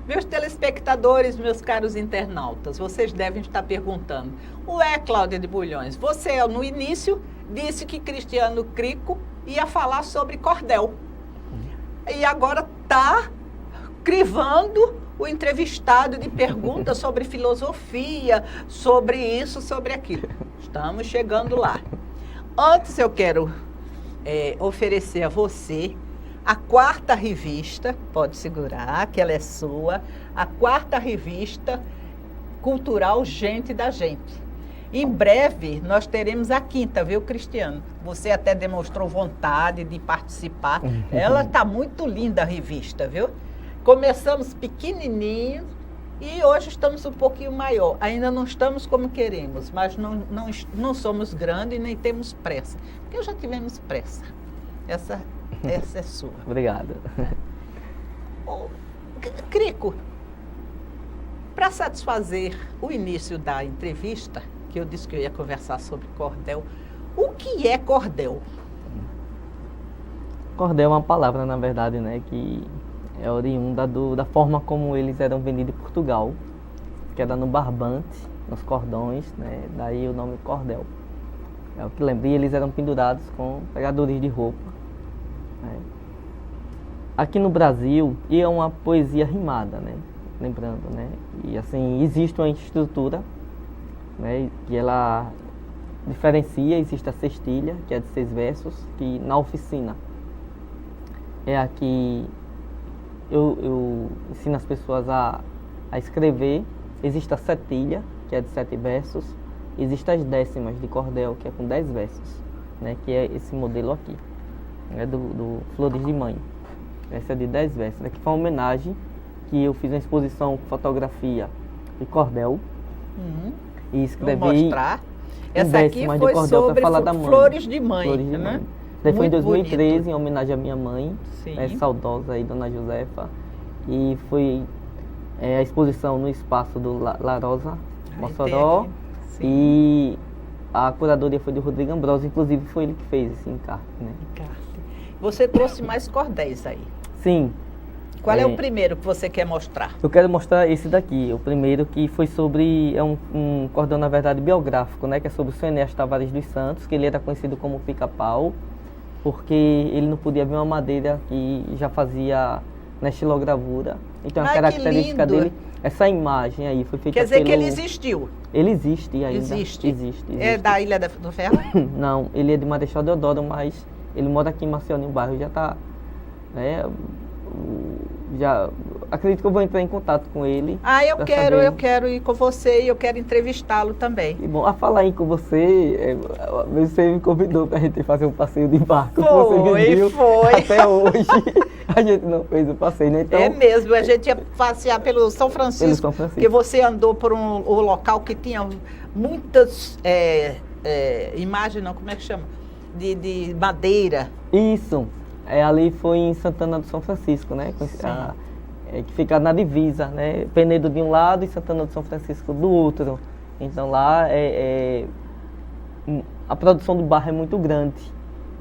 Meus telespectadores, meus caros internautas, vocês devem estar perguntando: ué, Cláudia de Bulhões, você no início disse que Cristiano Crico ia falar sobre cordel. E agora está crivando o entrevistado de perguntas sobre filosofia, sobre isso, sobre aquilo. Estamos chegando lá. Antes eu quero oferecer a você a 4ª revista, pode segurar, que ela é sua, a 4ª revista cultural Gente da Gente. Em breve, nós teremos a 5ª, viu, Cristiano? Você até demonstrou vontade de participar. Ela está muito linda, a revista, viu? Começamos pequenininho e hoje estamos um pouquinho maior. Ainda não estamos como queremos, mas não somos grandes e nem temos pressa. Porque já tivemos pressa. Essa é sua. Obrigado. Crico, para satisfazer o início da entrevista, que eu disse que eu ia conversar sobre cordel, o que é cordel? Cordel é uma palavra, na verdade, né, que é oriunda da forma como eles eram vendidos em Portugal, que era no barbante, nos cordões, né, daí o nome cordel. É o que lembrei, eles eram pendurados com pegadores de roupa. Aqui no Brasil, e é uma poesia rimada, né? Lembrando, né? E assim, existe uma estrutura, né? Que ela diferencia, existe a cestilha, que é de 6 versos, que na oficina é a que eu ensino as pessoas a escrever. Existe a setilha, que é de 7 versos, existe as décimas de cordel, que é com 10 versos, né? Que é esse modelo aqui. Do Flores de Mãe. Essa é de 10 versos, né, que foi uma homenagem que eu fiz uma exposição com fotografia de cordel e escrevi. Vou mostrar. Essa aqui foi sobre Flores de Mãe. Flores de Mãe. Daí foi em 2013, bonito. Em homenagem à minha mãe, saudosa aí, Dona Josefa. E foi a exposição no espaço do La Rosa, Mossoró. E a curadoria foi do Rodrigo Ambrosio, inclusive foi ele que fez esse encarte, né? Você trouxe mais cordéis aí. Sim. Qual é o primeiro que você quer mostrar? Eu quero mostrar esse daqui, o primeiro que foi sobre, é um cordão na verdade biográfico, né? Que é sobre o seu Enéas Tavares dos Santos, que ele era conhecido como pica-pau, porque ele não podia ver uma madeira que já fazia na estilogravura. Então a característica dele, essa imagem aí foi feita. Quer dizer que ele existiu? Ele existe ainda. Existe. É da Ilha do Ferro? Não, ele é de Marechal Deodoro, mas ele mora aqui em Maceió, no bairro, já está, né, acredito que eu vou entrar em contato com ele. Eu quero ir com você e eu quero entrevistá-lo também. E bom, a falar em com você me convidou para a gente fazer um passeio de barco. Foi. Até hoje a gente não fez o passeio, né? Então, é mesmo, a gente ia passear pelo São Francisco, porque você andou por um local que tinha muitas imagens, não, como é que chama? De madeira. Isso. Ali foi em Santana do São Francisco, né? Que fica na divisa, né? Penedo de um lado e Santana do São Francisco do outro. Então lá a produção do barro é muito grande,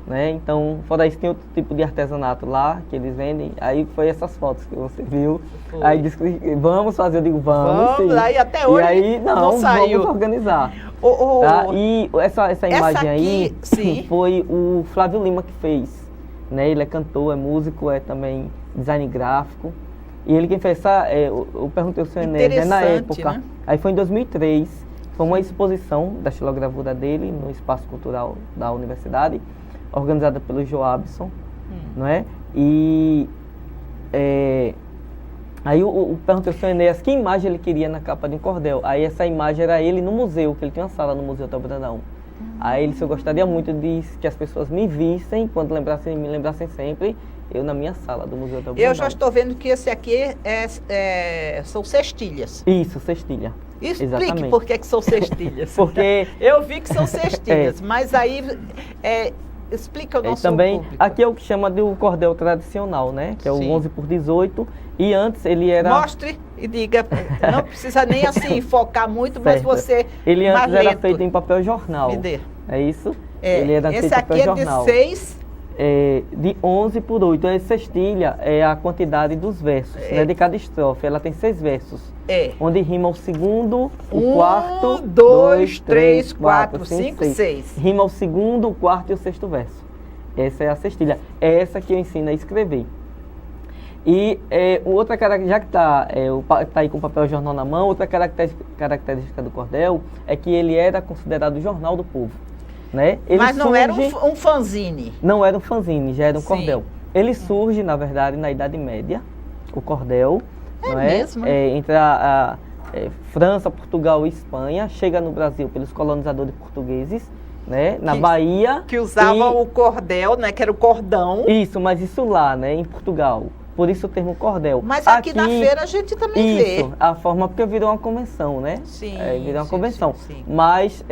né? Então, fora isso, tem outro tipo de artesanato lá que eles vendem. Aí foi essas fotos que você viu. Foi. Aí disse que vamos fazer, eu digo, vamos. Aí até hoje e aí, não saiu. Vamos organizar. Tá? E essa imagem aí foi o Flávio Lima que fez. Né? Ele é cantor, é músico, é também design gráfico. E ele quem fez eu perguntei ao senhor Enéas, na época. Né? Aí foi em 2003, foi uma exposição da xilogravura dele no Espaço Cultural da Universidade, organizada pelo Joabson, não é? E aí eu perguntei ao senhor Enéas que imagem ele queria na capa de um cordel. Aí essa imagem era ele no museu, que ele tinha uma sala no Museu Otto Brandão. Aí ele disse, eu gostaria muito de que as pessoas me vissem, quando me lembrassem sempre, eu na minha sala do Museu Otto Brandão. Eu já estou vendo que esse aqui são cestilhas. Isso, cestilha. Explique por que são cestilhas. Porque eu vi que são cestilhas, mas aí explica o nosso também, público. Aqui é o que chama de um cordel tradicional, né? Que é o 11x18. E antes ele era... Mostre e diga, não precisa nem assim focar muito, mas você... Ele antes era feito em papel jornal. Me dê. É isso? Ele era esse feito aqui papel é jornal. de 6... de 11x8. A cestilha é a quantidade dos versos, né? De cada estrofe. Ela tem 6 versos. Onde rima o segundo, o quarto... 1, 2, 3, 4, 5, 6. Rima o segundo, o quarto e o sexto verso. Essa é a cestilha. É essa que eu ensino a escrever. E outra característica, já que tá aí com o papel jornal na mão, outra característica do cordel é que ele era considerado o jornal do povo. Né? Mas não era um fanzine? Não era um fanzine, já era um cordel. Ele surge, na verdade, na Idade Média, o cordel. Mesmo? Entre a França, Portugal e Espanha, chega no Brasil pelos colonizadores portugueses, né? Na Bahia. Que usavam o cordel, né? Que era o cordão. Isso, mas isso lá, né? Em Portugal. Por isso o termo cordel. Mas aqui na feira a gente também vê. Isso, a forma porque virou uma convenção, né? Sim. Virou uma convenção. Sim. Mas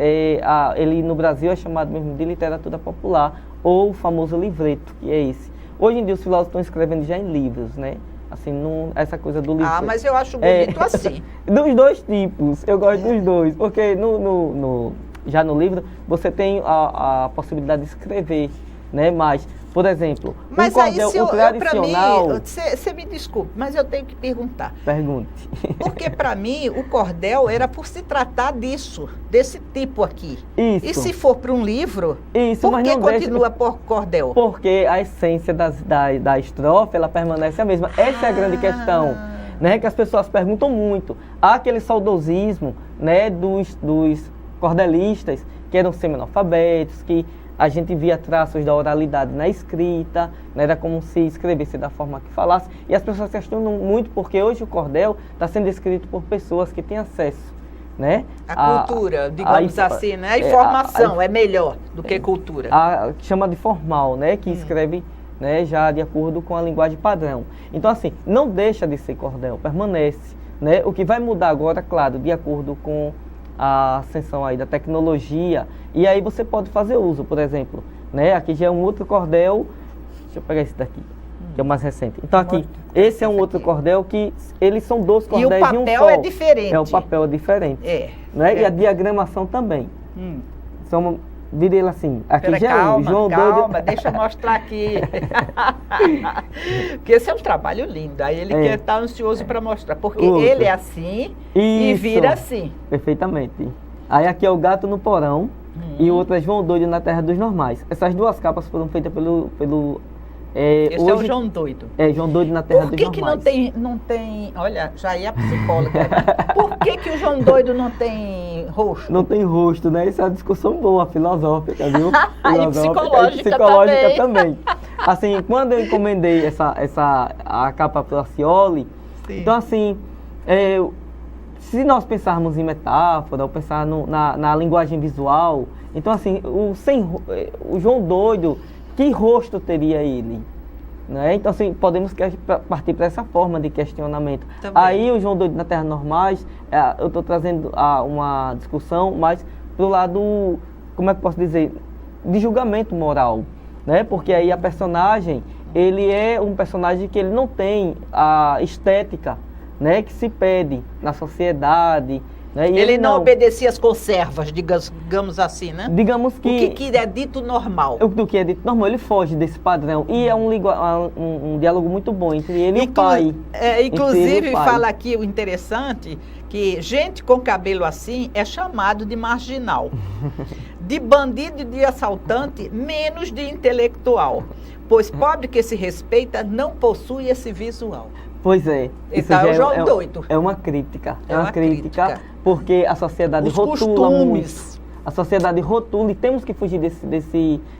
ele no Brasil é chamado mesmo de literatura popular, ou o famoso livreto, que é esse. Hoje em dia os filósofos estão escrevendo já em livros, né? Assim, essa coisa do livro. Mas eu acho bonito assim. Dos dois tipos, eu gosto dos dois, porque já no livro você tem a possibilidade de escrever, né? Mas, por exemplo, mas um cordel tradicional... Para mim, você me desculpe, mas eu tenho que perguntar. Pergunte. Porque para mim o cordel era por se tratar desse tipo aqui. Isso. E se for para um livro, por que continua por cordel? Porque a essência da estrofe, ela permanece a mesma. Essa é a grande questão, né? Que as pessoas perguntam muito. Há aquele saudosismo, né, dos cordelistas que eram semi-analfabetos, que a gente via traços da oralidade na escrita, né, era como se escrevesse da forma que falasse. E as pessoas questionam muito porque hoje o cordel está sendo escrito por pessoas que têm acesso, né? A cultura, digamos assim, né? A informação é melhor do que cultura. Chama de formal, né? Que escreve, né, já de acordo com a linguagem padrão. Então, assim, não deixa de ser cordel, permanece, né? O que vai mudar agora, claro, de acordo com a ascensão aí da tecnologia, e aí você pode fazer uso, por exemplo, né? Aqui já é um outro cordel, deixa eu pegar esse daqui, que é o mais recente. Então aqui, esse é um outro cordel que eles são 2 cordéis e um só. E o papel é diferente. O papel é diferente. Né? E a diagramação também. Vira ele assim, aqui já é o João Doido... deixa eu mostrar aqui. Porque esse é um trabalho lindo, aí ele quer estar ansioso para mostrar, porque ele é assim e vira assim. Perfeitamente. Aí aqui é o Gato no Porão e outra é João Doido na Terra dos Normais. Essas 2 capas foram feitas pelo esse hoje, é o João Doido. João Doido na Terra dos Normais. Por que não tem... Olha, já ia a psicóloga. Por que o João Doido não tem rosto? Não tem rosto, né? Isso é uma discussão boa, filosófica, viu? E psicológica também. Assim, quando eu encomendei a capa para a Cioli, então assim, se nós pensarmos em metáfora, ou pensar na linguagem visual, então assim, o João Doido, que rosto teria ele? Né? Então assim, podemos partir para essa forma de questionamento. Também. Aí o João Doido na Terra Normais, eu estou trazendo uma discussão mais para o lado, como é que posso dizer, de julgamento moral. Né? Porque aí a personagem, ele é um personagem que ele não tem a estética, né, que se pede na sociedade. Né? E ele não obedecia às conservas, digamos assim, né? Digamos que... O que é dito normal. Do que é dito normal, ele foge desse padrão. E é um diálogo muito bom entre ele e o pai. Inclusive, fala aqui o interessante, que gente com cabelo assim é chamado de marginal. De bandido e de assaltante, menos de intelectual. Pois pobre que se respeita não possui esse visual. Pois é. Então é o João Doido. É uma crítica. É uma crítica, porque a sociedade rotula muito. A sociedade rotula e temos que fugir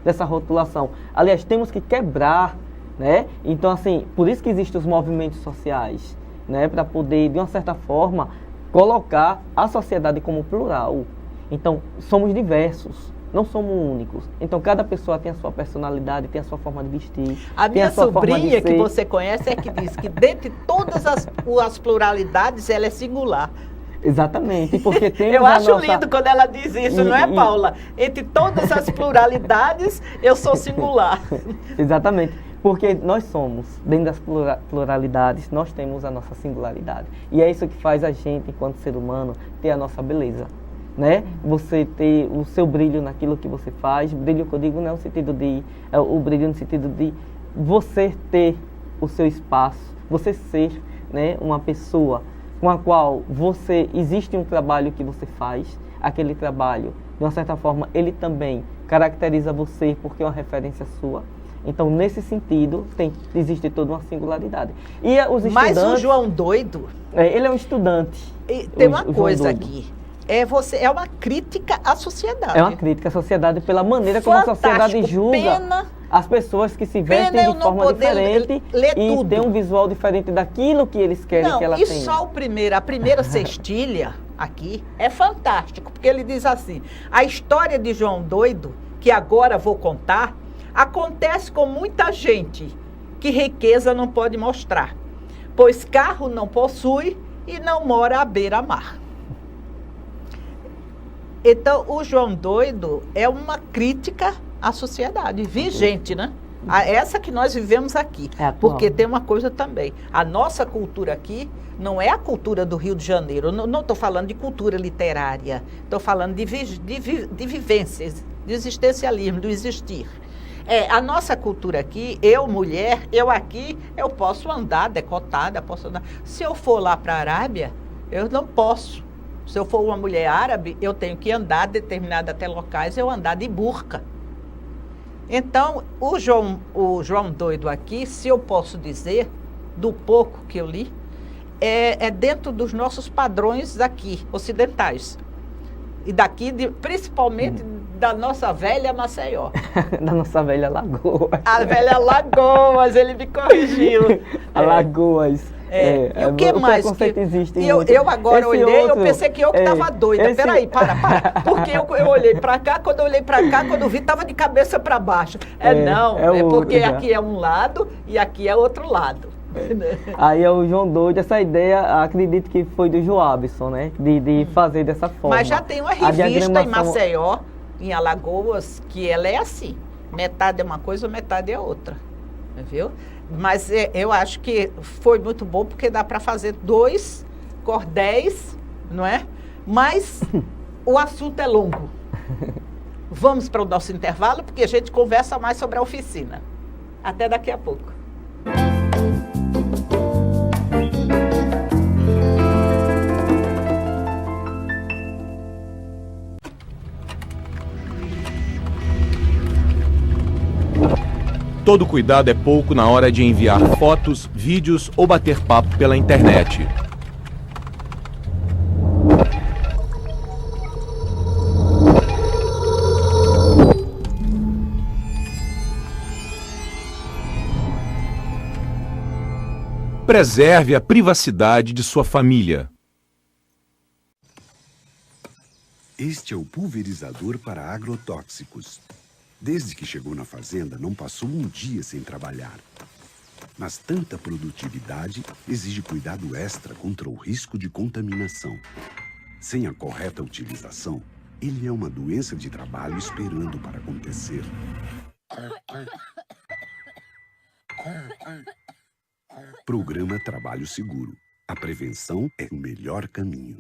dessa rotulação. Aliás, temos que quebrar, né? Então, assim, por isso que existem os movimentos sociais, né? Para poder, de uma certa forma, colocar a sociedade como plural. Então, somos diversos. Não somos únicos. Então, cada pessoa tem a sua personalidade, tem a sua forma de vestir. A minha sobrinha, que você conhece, é que diz que dentre todas as pluralidades, ela é singular. Exatamente, porque temos eu acho lindo quando ela diz isso, não é, Paula? Entre todas as pluralidades, eu sou singular. Exatamente, porque nós somos, dentro das pluralidades, nós temos a nossa singularidade. E é isso que faz a gente, enquanto ser humano, ter a nossa beleza. Né? Você ter o seu brilho naquilo que você faz, brilho que eu digo não é o sentido de, o brilho no sentido de você ter o seu espaço, você ser, né, uma pessoa com a qual existe um trabalho que você faz, aquele trabalho, de uma certa forma, ele também caracteriza você porque é uma referência sua. Então, nesse sentido, existe toda uma singularidade. E os estudantes... Mas o João Doido... ele é um estudante. Tem uma coisa aqui. É uma crítica à sociedade. É uma crítica à sociedade pela maneira como a sociedade julga as pessoas que se vestem de forma diferente e tem um visual diferente daquilo que eles querem que ela tenha. E só a primeira cestilha aqui é fantástico, porque ele diz assim, a história de João Doido, que agora vou contar, acontece com muita gente que riqueza não pode mostrar, pois carro não possui e não mora à beira-mar. Então, o João Doido é uma crítica à sociedade vigente, né? Essa que nós vivemos aqui. Porque tem uma coisa também. A nossa cultura aqui não é a cultura do Rio de Janeiro. Não estou falando de cultura literária. Estou falando de vivências, de existencialismo, do existir. A nossa cultura aqui, eu, mulher, eu posso andar decotada, posso andar. Se eu for lá para a Arábia, eu não posso. Se eu for uma mulher árabe, eu tenho que andar determinados até locais, eu andar de burca. Então, o João Doido aqui, se eu posso dizer, do pouco que eu li, é dentro dos nossos padrões aqui, ocidentais. E daqui, principalmente da nossa velha Maceió. Da nossa velha Lagoas. A velha Lagoas, ele me corrigiu. Alagoas. E o que mais? Existe eu agora olhei, eu pensei que eu que estava doida. Peraí, para. Porque eu olhei para cá, quando eu olhei para cá, quando eu vi, estava de cabeça para baixo. Porque aqui é um lado e aqui é outro lado. Aí é o João Doido, essa ideia, acredito que foi do Joabson, né? De fazer dessa forma. Mas já tem uma revista em Maceió, em Alagoas, que ela é assim. Metade é uma coisa, metade é outra. Viu? Mas eu acho que foi muito bom, porque dá para fazer 2 cordéis, não é? Mas o assunto é longo. Vamos para o nosso intervalo, porque a gente conversa mais sobre a oficina. Até daqui a pouco. Todo cuidado é pouco na hora de enviar fotos, vídeos ou bater papo pela internet. preserve a privacidade de sua família. Este é o pulverizador para agrotóxicos. Desde que chegou na fazenda, não passou um dia sem trabalhar. Mas tanta produtividade exige cuidado extra contra o risco de contaminação. Sem a correta utilização, ele é uma doença de trabalho esperando para acontecer. Programa Trabalho Seguro. A prevenção é o melhor caminho.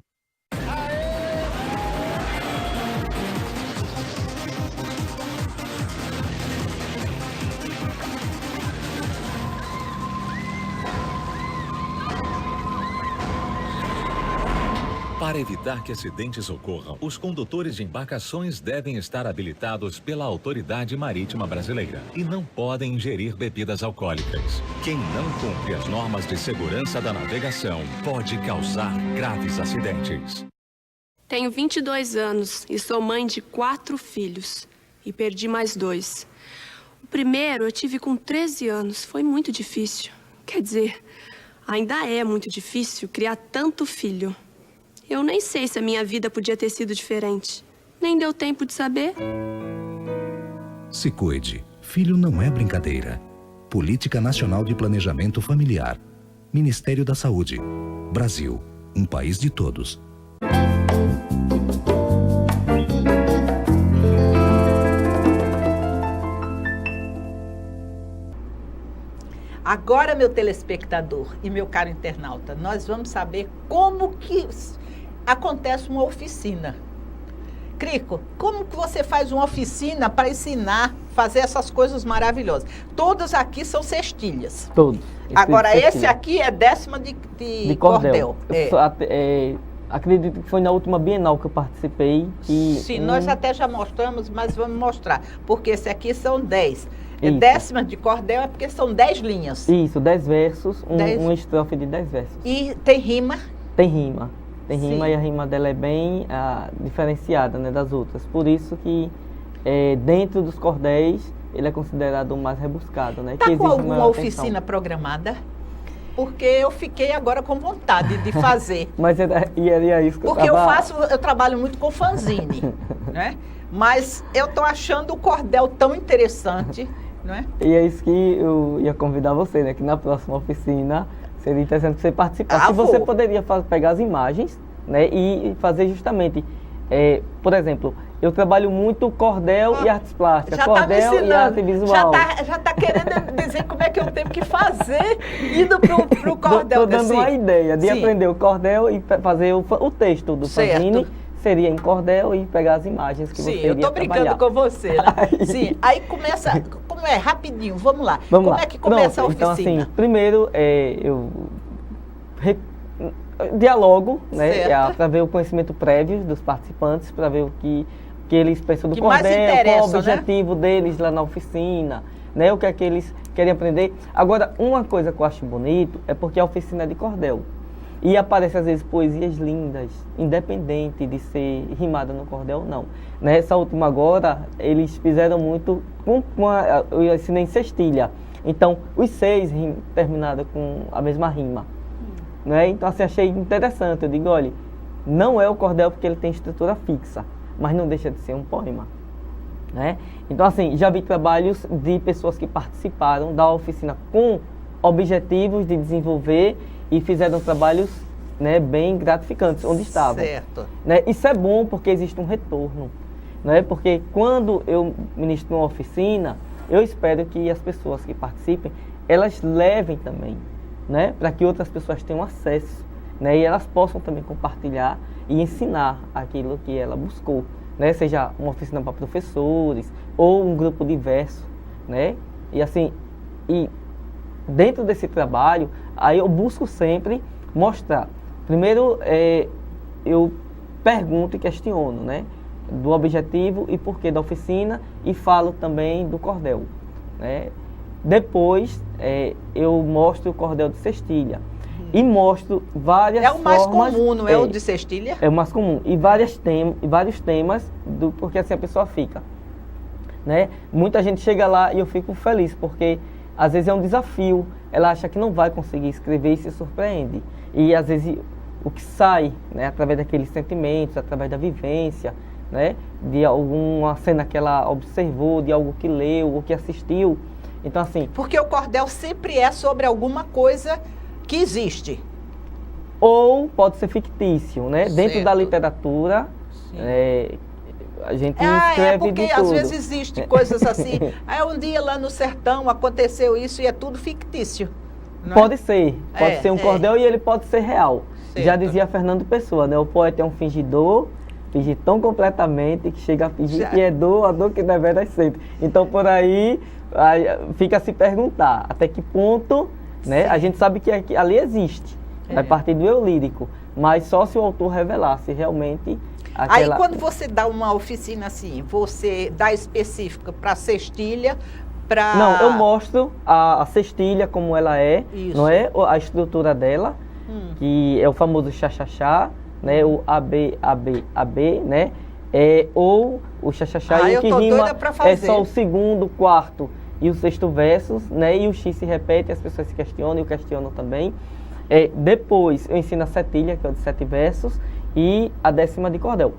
Para evitar que acidentes ocorram, os condutores de embarcações devem estar habilitados pela Autoridade Marítima Brasileira e não podem ingerir bebidas alcoólicas. Quem não cumpre as normas de segurança da navegação pode causar graves acidentes. Tenho 22 anos e sou mãe de 4 filhos e perdi mais 2. O primeiro eu tive com 13 anos, foi muito difícil. Quer dizer, ainda é muito difícil criar tanto filho. Eu nem sei se a minha vida podia ter sido diferente. Nem deu tempo de saber. Se cuide. Filho não é brincadeira. Política Nacional de Planejamento Familiar. Ministério da Saúde. Brasil. Um país de todos. Agora, meu telespectador e meu caro internauta, nós vamos saber como que acontece uma oficina. Crico, como que você faz uma oficina para ensinar, fazer essas coisas maravilhosas? Todas aqui são cestilhas. Todos. Agora, esse aqui é 10ª de cordel. Acredito que foi na última Bienal que eu participei. Sim, nós até já mostramos, mas vamos mostrar. Porque esse aqui são 10. É 10ª de cordel é porque são 10 linhas. Isso, 10 versos, uma estrofe de 10 versos. E tem rima? Tem rima. Tem rima. Sim. E a rima dela é bem diferenciada, né, das outras. Por isso que dentro dos cordéis ele é considerado o mais rebuscado, né? Tá com alguma oficina programada? Porque eu fiquei agora com vontade de fazer. Mas era isso que porque eu trabalho muito com fanzine, né? Mas eu tô achando o cordel tão interessante, não é? E é isso que eu ia convidar você, né? Que na próxima oficina seria interessante que você participasse. Você poderia pegar as imagens, né? E fazer justamente, por exemplo, eu trabalho muito cordel e artes plásticas, cordel e arte visual. Já tá querendo dizer como é que eu tenho que fazer indo pro cordel. Tô dando uma ideia de aprender o cordel e fazer o texto do fanzine. Seria em cordel e pegar as imagens que você iria trabalhar. Sim, eu tô brincando com você, né? Sim, aí começa, como é? Rapidinho, vamos lá. Como é que começa a oficina? Então, assim, primeiro eu dialogo, né? Para ver o conhecimento prévio dos participantes, para ver o que eles pensam do cordel, qual é o objetivo deles lá na oficina, né? O que é que eles querem aprender. Agora, uma coisa que eu acho bonito é porque a oficina é de cordel. E aparece, às vezes, poesias lindas, independente de ser rimada no cordel ou não. Nessa última agora, eles fizeram muito eu ensinei em cestilha. Então, os 6 terminaram com a mesma rima. Né? Então, assim, achei interessante. Eu digo, olha, não é o cordel porque ele tem estrutura fixa, mas não deixa de ser um poema. Né? Então, assim, já vi trabalhos de pessoas que participaram da oficina com objetivos de desenvolver e fizeram trabalhos, né, bem gratificantes onde estavam. Certo. Né? Isso é bom porque existe um retorno. Né? Porque quando eu ministro uma oficina, eu espero que as pessoas que participem, elas levem também, né, para que outras pessoas tenham acesso, né, e elas possam também compartilhar e ensinar aquilo que ela buscou. Né? Seja uma oficina para professores ou um grupo diverso. Né? E assim, dentro desse trabalho, aí eu busco sempre mostrar. Primeiro, eu pergunto e questiono, né, do objetivo e porquê da oficina e falo também do cordel. Né? Depois, eu mostro o cordel de cestilha e mostro várias formas... É o mais comum, não é o de cestilha? É o mais comum. E vários temas, porque assim a pessoa fica. Né? Muita gente chega lá e eu fico feliz, porque às vezes é um desafio. Ela acha que não vai conseguir escrever e se surpreende. E às vezes o que sai, né, através daqueles sentimentos, através da vivência, né, de alguma cena que ela observou, de algo que leu ou que assistiu. Então, assim... Porque o cordel sempre é sobre alguma coisa que existe. Ou pode ser fictício, né? Certo. Dentro da literatura, a gente escreve porque de tudo. Às vezes existem coisas assim. Aí um dia lá no sertão aconteceu isso e é tudo fictício. Pode ser um cordel e ele pode ser real. Certo. Já dizia Fernando Pessoa, né? O poeta é um fingidor, finge tão completamente que chega a fingir que é dor, a dor que deveras sente. Então por aí fica a se perguntar até que ponto, né? A gente sabe que ali existe, vai partir do eu lírico, mas só se o autor revelasse realmente aquela... Aí quando você dá uma oficina assim, você dá específica para cestilha, para... Não, eu mostro a cestilha como ela é, não é? A estrutura dela, que é o famoso chá-chá-chá, né? O AB, AB, AB, né? Ou o chá-chá-chá, e o que rima é só o segundo, quarto e o sexto versos, né? E o X se repete, as pessoas se questionam e eu questiono também. Depois eu ensino a setilha, que é o de 7 versos, e a 10ª de cordel.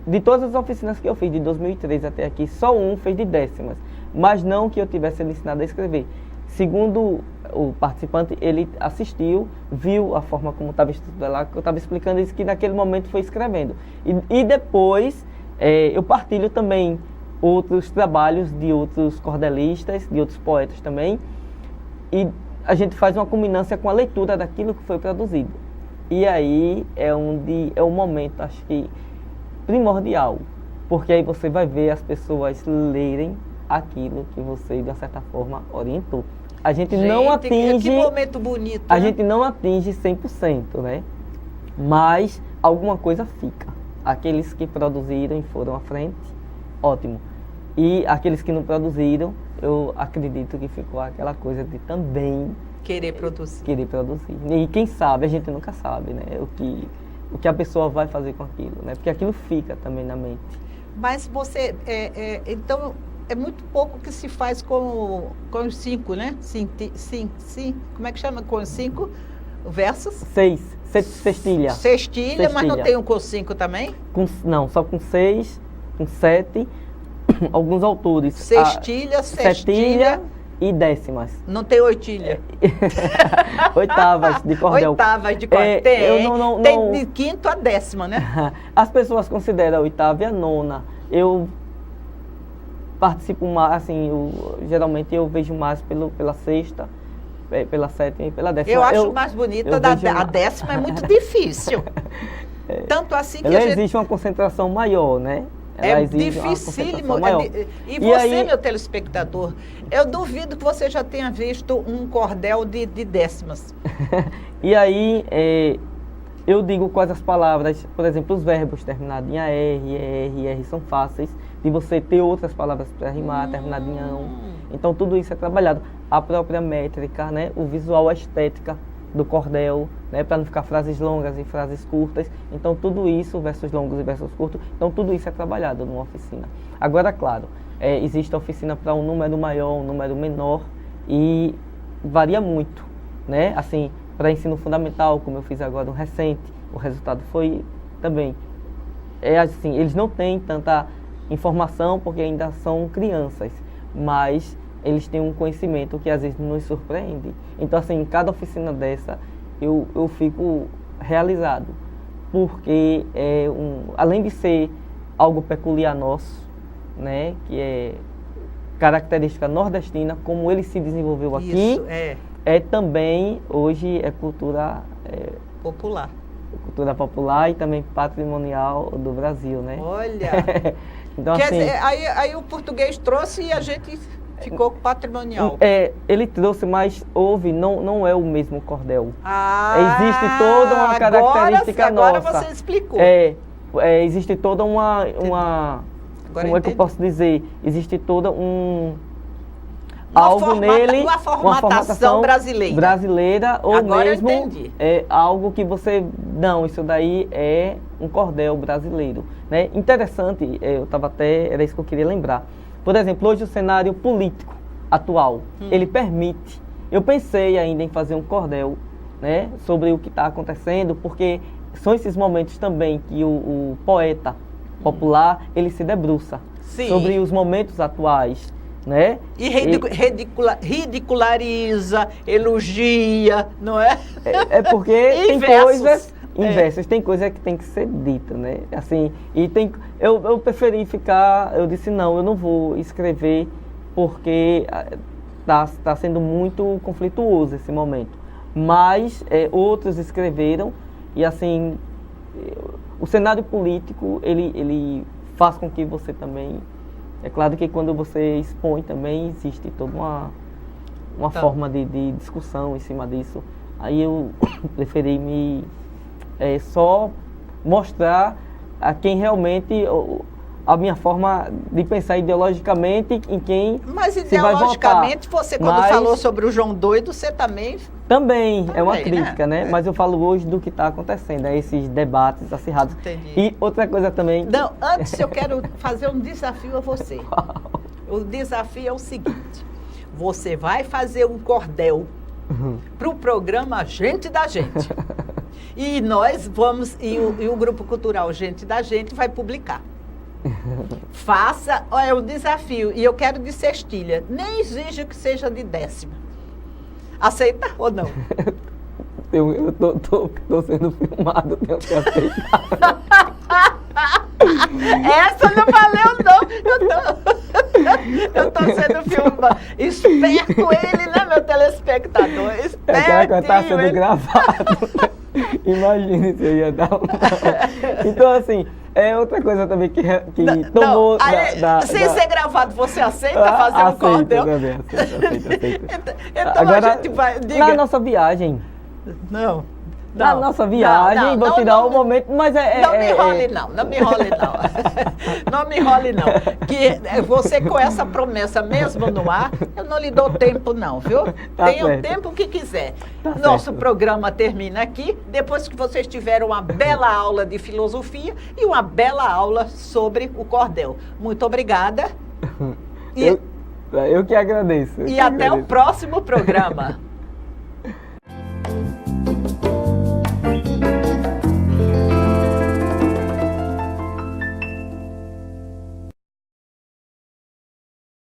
De todas as oficinas que eu fiz de 2003 até aqui, só um fez de 10º, mas não que eu tivesse ensinado a escrever. Segundo o participante, ele assistiu, viu a forma como estava estruturado lá, que eu estava explicando isso, que naquele momento foi escrevendo. E depois eu partilho também outros trabalhos de outros cordelistas, de outros poetas também, e a gente faz uma culminância com a leitura daquilo que foi produzido. E aí é um momento, acho que, primordial, porque aí você vai ver as pessoas lerem aquilo que você, de uma certa forma, orientou. A gente não atinge... Que momento bonito, A gente não atinge 100%, né? Mas alguma coisa fica. Aqueles que produziram e foram à frente, ótimo. E aqueles que não produziram, eu acredito que ficou aquela coisa de também... Querer produzir. E quem sabe, a gente nunca sabe, né? O que a pessoa vai fazer com aquilo, né? Porque aquilo fica também na mente. Mas você... então, é muito pouco que se faz com os 5, né? Como é que chama? Com os 5 versos? 6. Cestilha. Cestilha, mas não tem um com 5 também? Não, só com 6, com 7... Alguns autores. Cestilha, setilha e 10º. Não tem oitilha. Oitavas de cordel. Oitavas de cordel. Tem de 5º a 10ª, né? As pessoas consideram a 8ª e a 9ª. Eu participo mais, assim, geralmente eu vejo mais pela 6ª, pela 7ª e pela 10ª. Eu acho mais bonita a 10ª, é muito difícil. Tanto assim que existe uma concentração maior, né? É dificílimo. E você, aí, meu telespectador, eu duvido que você já tenha visto um cordel de 10º. E aí, eu digo quais as palavras, por exemplo, os verbos terminados em AR, ER são fáceis de você ter outras palavras para rimar, terminado em ão. Então, tudo isso é trabalhado. A própria métrica, né? O visual, a estética do cordel, né, para não ficar frases longas e frases curtas. Então tudo isso, versos longos e versos curtos, então tudo isso é trabalhado numa oficina. Agora, claro, existe a oficina para um número maior, um número menor, e varia muito, né? Assim, para ensino fundamental, como eu fiz agora um recente, o resultado foi também, assim, eles não têm tanta informação porque ainda são crianças, mas eles têm um conhecimento que às vezes nos surpreende. Então, assim, em cada oficina dessa, eu fico realizado, porque além de ser algo peculiar nosso, né, que é característica nordestina, como ele se desenvolveu aqui, isso, também, hoje, é cultura popular. Cultura popular e também patrimonial do Brasil, né? Olha! Então, quer assim, dizer, aí o português trouxe e a gente... Ficou patrimonial. Ele trouxe, mas não é o mesmo cordel. Existe toda uma característica nossa. Agora você explicou. Existe toda uma como é que eu posso dizer? Existe toda algo nele, uma formatação brasileira ou agora mesmo eu entendi. Algo que você... Não, isso daí é um cordel brasileiro, né? Interessante, era isso que eu queria lembrar. Por exemplo, hoje o cenário político atual, ele permite. Eu pensei ainda em fazer um cordel, né, sobre o que está acontecendo, porque são esses momentos também que o poeta popular, ele se debruça sobre os momentos atuais, né? E ridiculariza, elogia, não é? É porque tem coisas inversas, tem coisa que tem que ser dita, né? Assim, e eu preferi eu disse não, eu não vou escrever porque tá sendo muito conflituoso esse momento. Mas outros escreveram e assim, o cenário político, ele faz com que você também... É claro que quando você expõe também existe toda uma forma de discussão em cima disso. Aí eu preferi só mostrar a quem realmente... a minha forma de pensar ideologicamente em quem Mas se vai votar. Ideologicamente, você quando falou sobre o João Doido, você também... Também é uma crítica, né? Mas eu falo hoje do que está acontecendo, esses debates acirrados. Entendi. E outra coisa também... Não, antes eu quero fazer um desafio a você. O desafio é o seguinte, você vai fazer um cordel para o programa Gente da Gente. E nós vamos, e o Grupo Cultural Gente da Gente vai publicar. Faça, é o desafio, e eu quero de cestilha, nem exige que seja de décima. Aceita ou não? Eu tô sendo filmado, tenho que aceitar. Essa não valeu não, eu tô sendo filmado. Esperto ele, né, meu telespectador? Esperto. Tá sendo gravado. Imagine se eu ia dar Então, assim, outra coisa também que tomou sem ser gravado, você aceita fazer um cordel? Aceita. Então agora, a gente vai... Diga. Na nossa viagem. Não. Na nossa viagem, vou tirar um momento, mas não me enrole não. Não me enrole não. Que você com essa promessa mesmo no ar, eu não lhe dou tempo não, viu? Tenha o tempo que quiser. Nosso programa termina aqui, depois que vocês tiveram uma bela aula de filosofia e uma bela aula sobre o cordel. Muito obrigada. Eu que agradeço. E até o próximo programa.